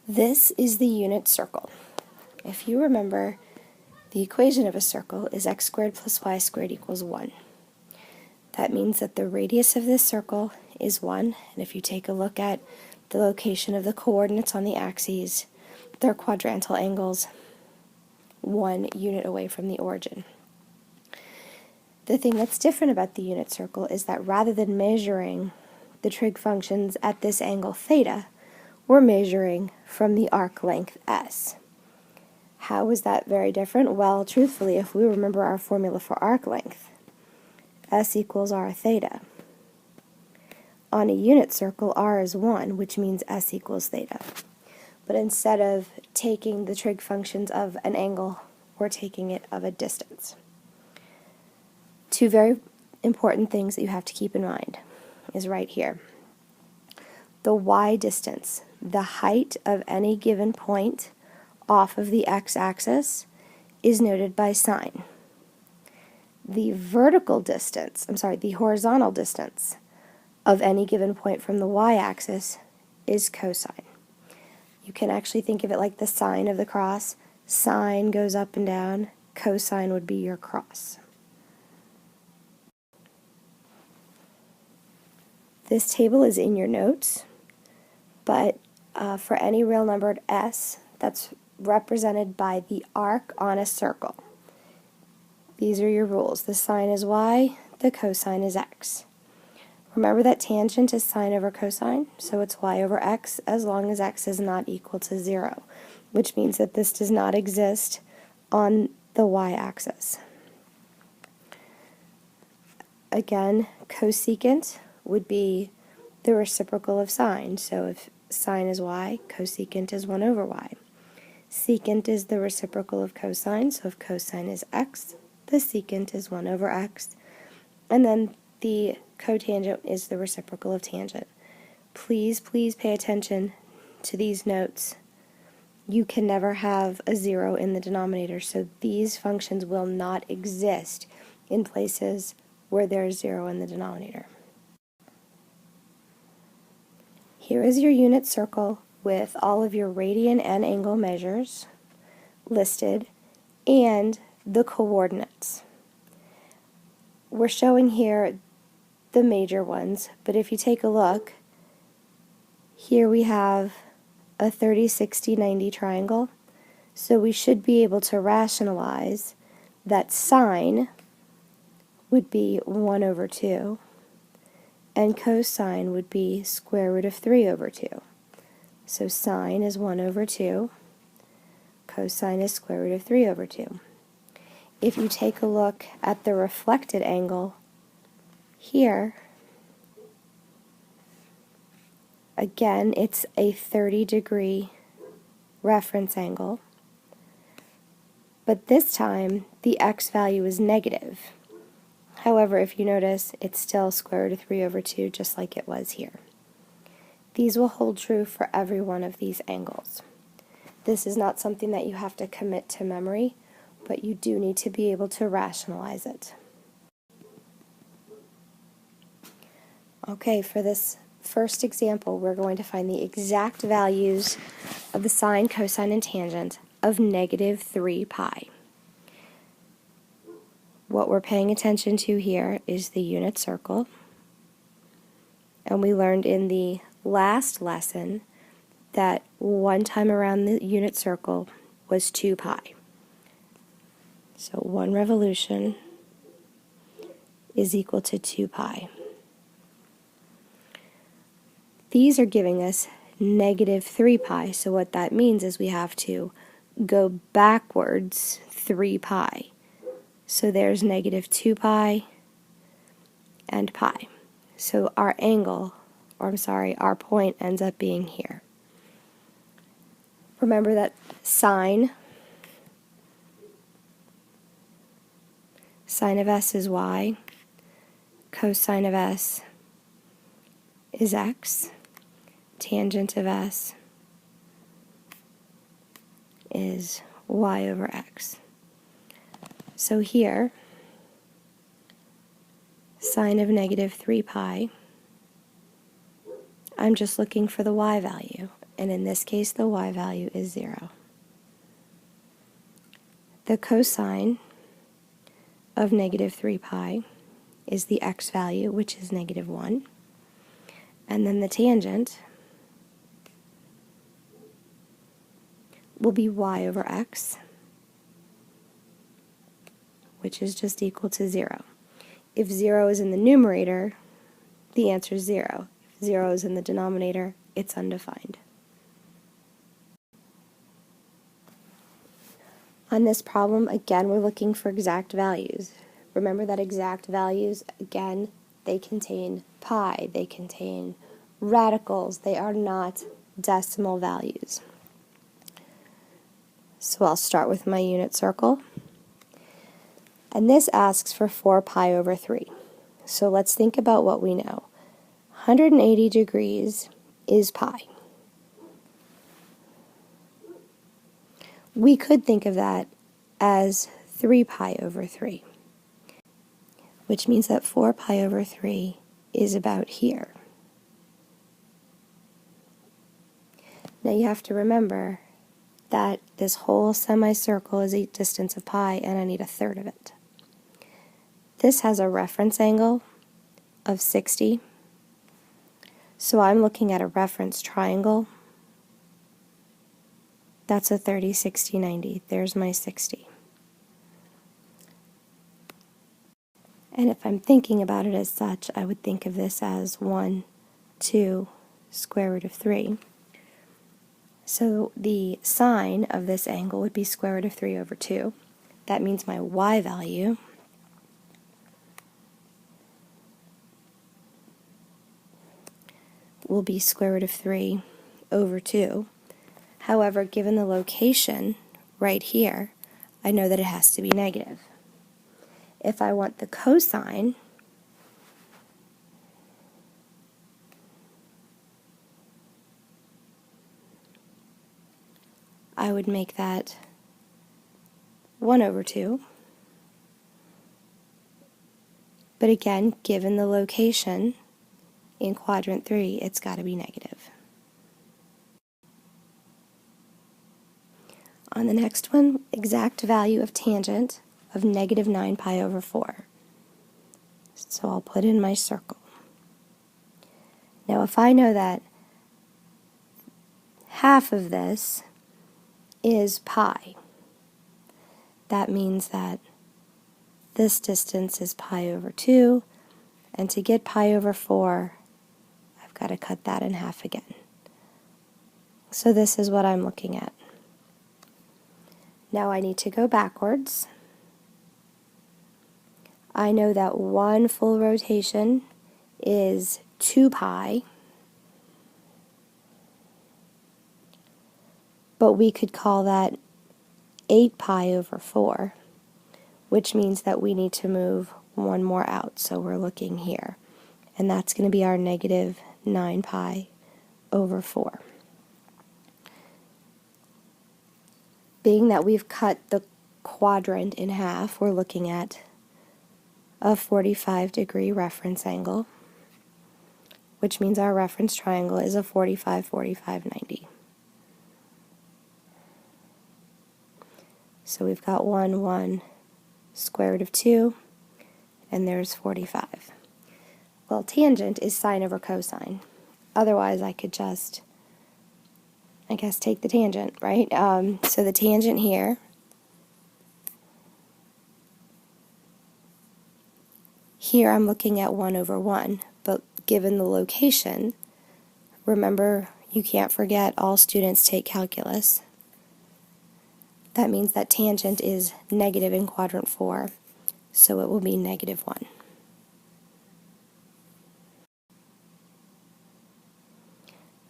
This is the unit circle. If you remember, the equation of a circle is x squared plus y squared equals 1. That means that the radius of this circle is 1, and if you take a look at the location of the coordinates on the axes, they're quadrantal angles 1 unit away from the origin. The thing that's different about the unit circle is that rather than measuring the trig functions at this angle theta, we're measuring from the arc length s. How is that very different? Well, truthfully, if we remember our formula for arc length, s equals r theta. On a unit circle, r is 1, which means s equals theta. But instead of taking the trig functions of an angle, we're taking it of a distance. Two very important things that you have to keep in mind is right here. The y distance, the height of any given point off of the x-axis, is noted by sine. The the horizontal distance of any given point from the y-axis is cosine. You can actually think of it like the sign of the cross. Sine goes up and down, cosine would be your cross. This table is in your notes, but for any real numbered s, that's represented by the arc on a circle. These are your rules. The sine is y, the cosine is x. Remember that tangent is sine over cosine, so it's y over x as long as x is not equal to 0, which means that this does not exist on the y-axis. Again, cosecant would be the reciprocal of sine, so if sine is y, cosecant is 1 over y. Secant is the reciprocal of cosine, so if cosine is x, the secant is 1 over x. And then the cotangent is the reciprocal of tangent. Please pay attention to these notes. You can never have a 0 in the denominator, so these functions will not exist in places where there's 0 in the denominator. Here is your unit circle with all of your radian and angle measures listed and the coordinates. We're showing here the major ones, but if you take a look, here we have a 30, 60, 90 triangle, so we should be able to rationalize that sine would be 1 over 2, and cosine would be square root of 3 over 2. So sine is 1 over 2, cosine is square root of 3 over 2. If you take a look at the reflected angle here, again, it's a 30-degree reference angle, but this time the x value is negative. However, if you notice, it's still square root of 3 over 2, just like it was here. These will hold true for every one of these angles. This is not something that you have to commit to memory, but you do need to be able to rationalize it. Okay, for this first example, we're going to find the exact values of the sine, cosine, and tangent of negative 3 pi. What we're paying attention to here is the unit circle, and we learned in the last lesson that one time around the unit circle was 2 pi. So 1 revolution is equal to 2 pi. These are giving us negative 3 pi, so what that means is we have to go backwards 3 pi. So there's negative 2 pi and pi. So our our point ends up being here. Remember that sine of s is y, cosine of s is x, tangent of s is y over x. So here, sine of negative 3 pi, I'm just looking for the y value, and in this case the y value is 0. The cosine of negative 3 pi is the x value, which is negative 1, and then the tangent will be y over x, which is just equal to 0. If 0 is in the numerator, the answer is 0. If 0 is in the denominator, it's undefined. On this problem, again, we're looking for exact values. Remember that exact values, again, they contain pi, they contain radicals, they are not decimal values. So I'll start with my unit circle. And this asks for 4 pi over 3. So let's think about what we know. 180 degrees is pi. We could think of that as 3 pi over 3, which means that 4 pi over 3 is about here. Now you have to remember that this whole semicircle is a distance of pi, and I need a third of it. This has a reference angle of 60, so I'm looking at a reference triangle. That's a 30, 60, 90. There's my 60. And if I'm thinking about it as such, I would think of this as 1, 2, square root of 3. So the sine of this angle would be square root of 3 over 2. That means my y value will be square root of 3 over 2. However, given the location right here, I know that it has to be negative. If I want the cosine, I would make that 1 over 2. But again, given the location in quadrant 3, it's got to be negative. On the next one, exact value of tangent of negative 9 pi over 4. So I'll put in my circle. Now if I know that half of this is pi, that means that this distance is pi over 2, and to get pi over 4, I've got to cut that in half again. So this is what I'm looking at. Now I need to go backwards. I know that one full rotation is 2 pi, but we could call that 8 pi over 4, which means that we need to move one more out, so we're looking here. And that's going to be our negative 9 pi over 4. Being that we've cut the quadrant in half, we're looking at a 45-degree reference angle, which means our reference triangle is a 45, 45, 90. So we've got 1, 1, square root of 2, and there's 45. Well, tangent is sine over cosine. Otherwise, I could just, I guess, take the tangent, right? So the tangent here I'm looking at 1 over 1, but given the location, remember, you can't forget all students take calculus. That means that tangent is negative in quadrant 4, so it will be negative 1.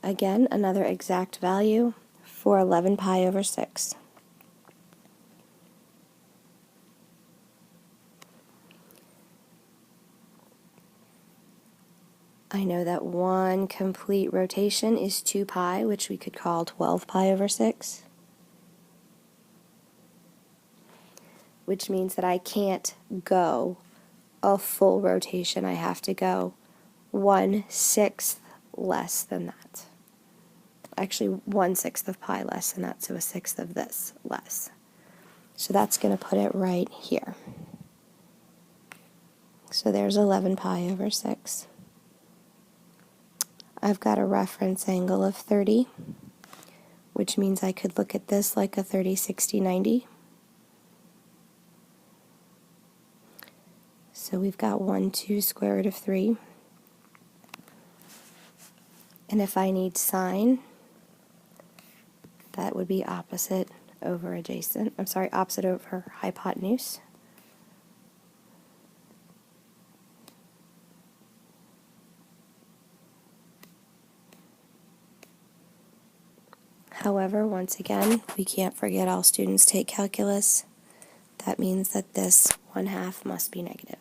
Again, another exact value for 11 pi over 6. I know that one complete rotation is 2 pi, which we could call 12 pi over 6. Which means that I can't go a full rotation. I have to go 1/6 less than that. actually 1/6 of pi less than that, so 1/6 of this less. So that's going to put it right here. So there's 11 pi over 6. I've got a reference angle of 30, which means I could look at this like a 30, 60, 90. So we've got 1, 2, square root of 3. And if I need sine, that would be opposite over adjacent. I'm sorry, opposite over hypotenuse. However, once again, we can't forget all students take calculus. That means that this 1/2 must be negative.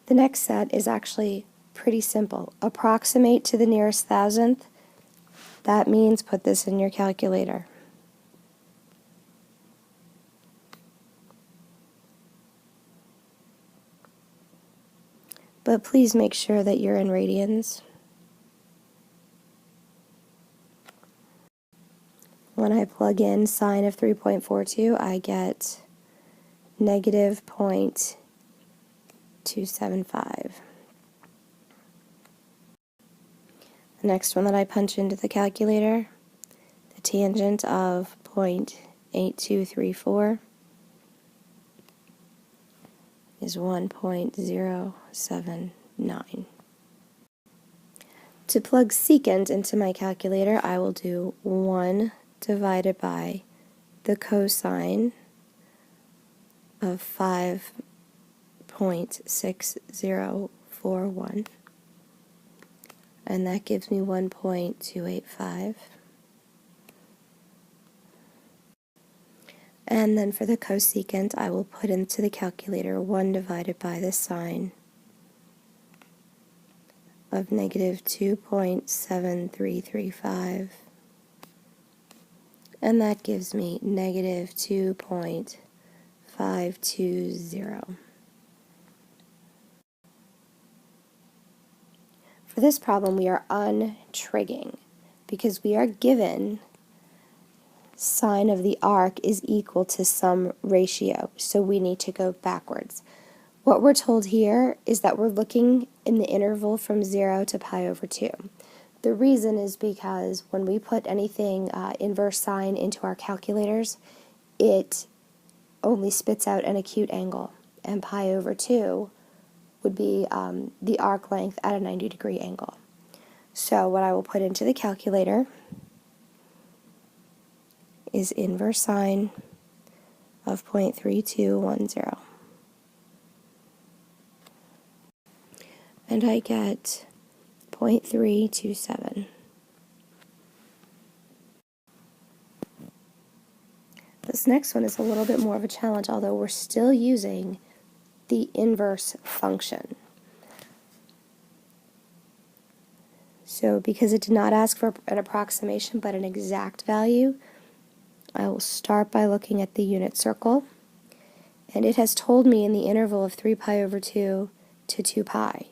The next set is actually pretty simple. Approximate to the nearest thousandth. That means put this in your calculator. But please make sure that you're in radians. When I plug in sine of 3.42, I get negative 0.275. The next one that I punch into the calculator, the tangent of 0.8234 is 1.079. To plug secant into my calculator, I will do 1 divided by the cosine of 5.6041, and that gives me 1.285. And then for the cosecant, I will put into the calculator 1 divided by the sine of negative 2.7335, and that gives me negative 2.520. For this problem, we are untrigging because we are given sine of the arc is equal to some ratio, so we need to go backwards. What we're told here is that we're looking in the interval from 0 to pi over 2. The reason is because when we put anything inverse sine into our calculators, it only spits out an acute angle, and pi over 2 would be the arc length at a 90-degree angle. So what I will put into the calculator is inverse sine of 0.3210. And I get 0.327. This next one is a little bit more of a challenge, although we're still using the inverse function. So because it did not ask for an approximation but an exact value, I will start by looking at the unit circle, and it has told me in the interval of 3 pi over 2 to 2 pi.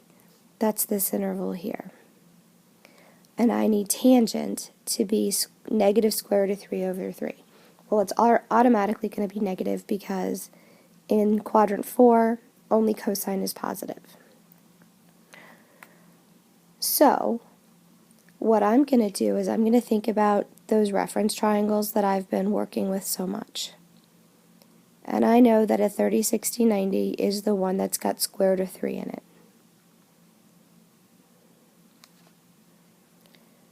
That's this interval here. And I need tangent to be negative square root of 3 over 3. Well, it's automatically going to be negative because in quadrant 4, only cosine is positive. So, what I'm going to do is I'm going to think about those reference triangles that I've been working with so much. And I know that a 30, 60, 90 is the one that's got square root of 3 in it.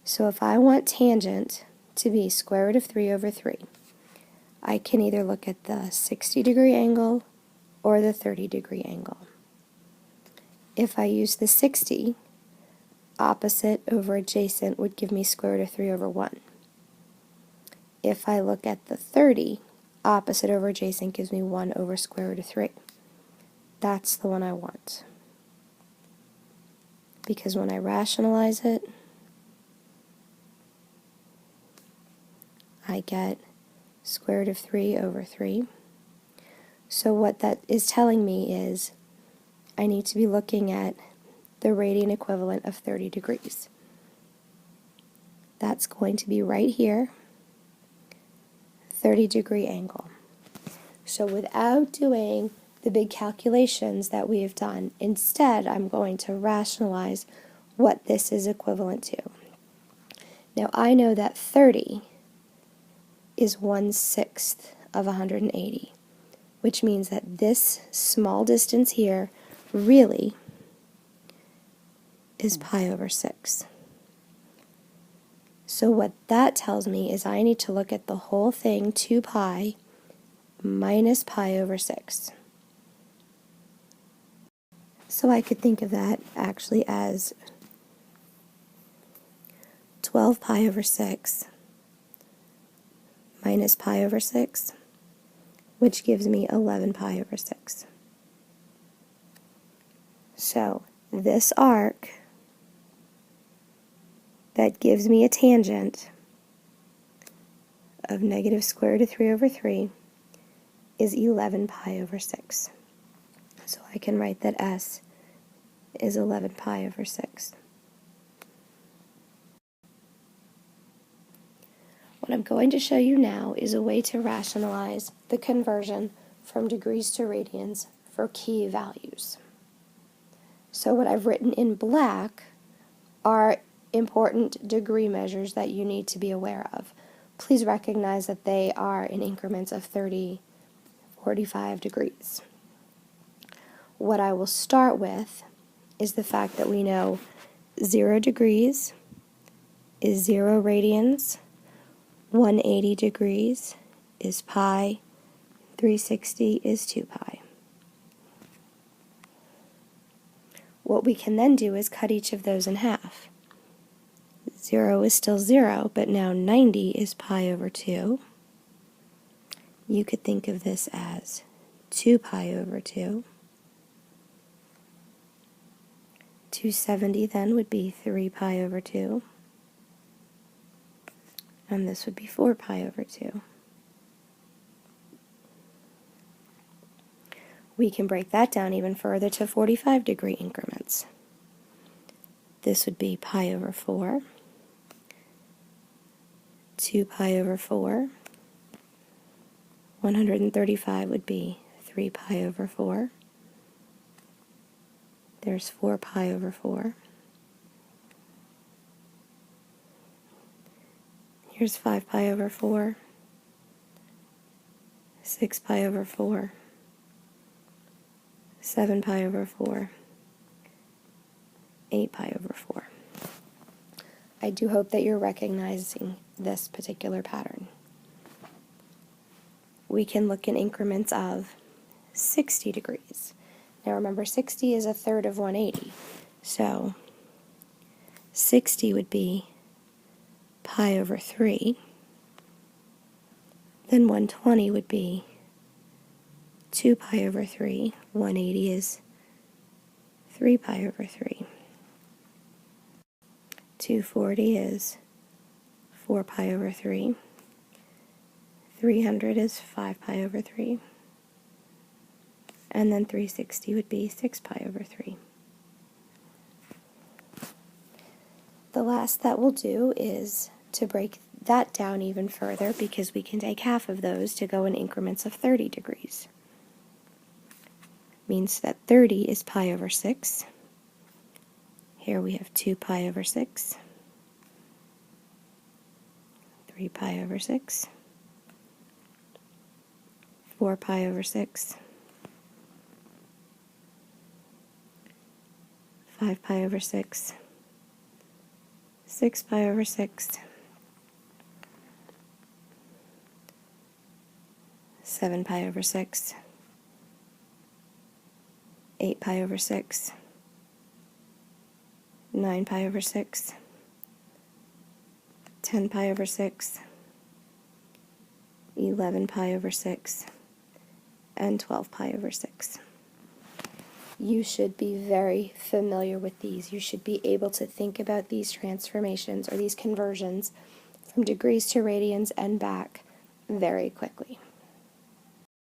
So if I want tangent to be square root of 3 over 3, I can either look at the 60-degree angle or the 30-degree angle. If I use the 60, opposite over adjacent would give me square root of 3 over 1. If I look at the 30, opposite over adjacent gives me 1 over square root of 3. That's the one I want. Because when I rationalize it, I get square root of 3 over 3. So what that is telling me is I need to be looking at the radian equivalent of 30 degrees. That's going to be right here, 30-degree angle. So without doing the big calculations that we have done, instead I'm going to rationalize what this is equivalent to. Now I know that 30 is 1/6 of 180, which means that this small distance here really is pi over 6. So what that tells me is I need to look at the whole thing, 2 pi minus pi over 6. So I could think of that actually as 12 pi over 6 minus pi over 6, which gives me 11 pi over 6. So this arc that gives me a tangent of negative square root of 3 over 3 is 11 pi over 6. So I can write that S is 11 pi over 6. What I'm going to show you now is a way to rationalize the conversion from degrees to radians for key values. So what I've written in black are important degree measures that you need to be aware of. Please recognize that they are in increments of 30, 45 degrees. What I will start with is the fact that we know 0 degrees is 0 radians, 180 degrees is pi, 360 is 2 pi. What we can then do is cut each of those in half. 0 is still 0, but now 90 is pi over 2. You could think of this as 2 pi over 2. 270 then would be 3 pi over 2. And this would be 4 pi over 2. We can break that down even further to 45-degree increments. This would be pi over 4, 2 pi over 4, 135 would be 3 pi over 4, there's 4 pi over 4, here's 5 pi over 4, 6 pi over 4, 7 pi over 4, 8 pi over 4. I do hope that you're recognizing this particular pattern. We can look in increments of 60 degrees. Now remember, 60 is a third of 180, so 60 would be pi over 3, then 120 would be 2 pi over 3, 180 is 3 pi over 3, 240 is 4 pi over 3, 300 is 5 pi over 3, and then 360 would be 6 pi over 3. The last that we'll do is to break that down even further, because we can take half of those to go in increments of 30 degrees. Means that 30 is pi over 6. Here we have 2 pi over 6, 3 pi over 6, 4 pi over 6, 5 pi over 6, 6 pi over 6, 7 pi over 6, 8 pi over 6, 9 pi over 6, 10 pi over 6, 11 pi over 6, and 12 pi over 6. You should be very familiar with these. You should be able to think about these transformations or these conversions from degrees to radians and back very quickly.